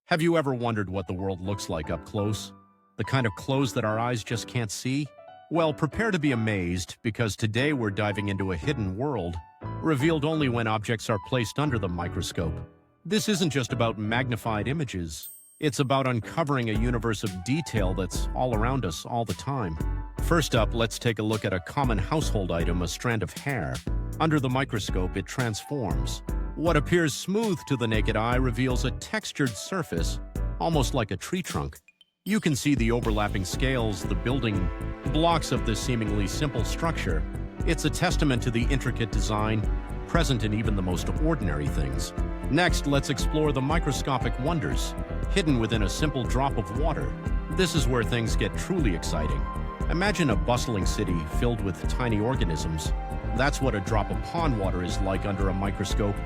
Have you ever wondered what the world looks like up close? The kind of clothes that our eyes just can't see? Well, prepare to be amazed, because today we're diving into a hidden world, revealed only when objects are placed under the microscope. This isn't just about magnified images. It's about uncovering a universe of detail that's all around us all the time. First up, let's take a look at a common household item, a strand of hair. Under the microscope, it transforms. What appears smooth to the naked eye reveals a textured surface, almost like a tree trunk. You can see the overlapping scales, the building blocks of this seemingly simple structure. It's a testament to the intricate design present in even the most ordinary things. Next, let's explore the microscopic wonders, hidden within a simple drop of water. This is where things get truly exciting. Imagine a bustling city filled with tiny organisms. That's what a drop of pond water is like under a microscope.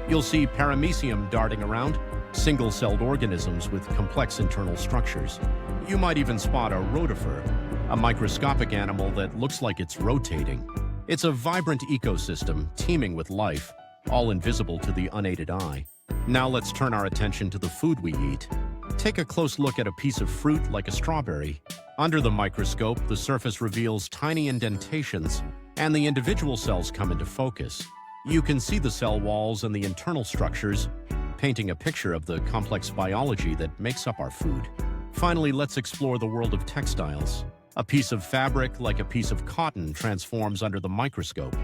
You'll see paramecium darting around, single-celled organisms with complex internal structures. You might even spot a rotifer, a microscopic animal that looks like it's rotating. It's a vibrant ecosystem teeming with life, all invisible to the unaided eye. Now let's turn our attention to the food we eat. Take a close look at a piece of fruit like a strawberry. Under the microscope, the surface reveals tiny indentations, and the individual cells come into focus. You can see the cell walls and the internal structures, painting a picture of the complex biology that makes up our food. Finally, let's explore the world of textiles. A piece of fabric, like a piece of cotton, transforms under the microscope.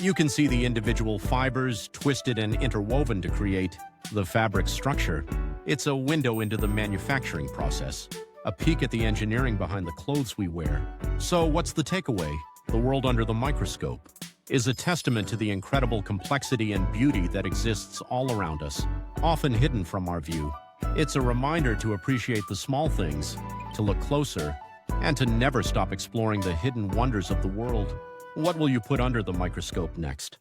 You can see the individual fibers twisted and interwoven to create the fabric structure. It's a window into the manufacturing process, a peek at the engineering behind the clothes we wear. So what's the takeaway? The world under the microscope is a testament to the incredible complexity and beauty that exists all around us, often hidden from our view. It's a reminder to appreciate the small things, to look closer, and to never stop exploring the hidden wonders of the world. What will you put under the microscope next?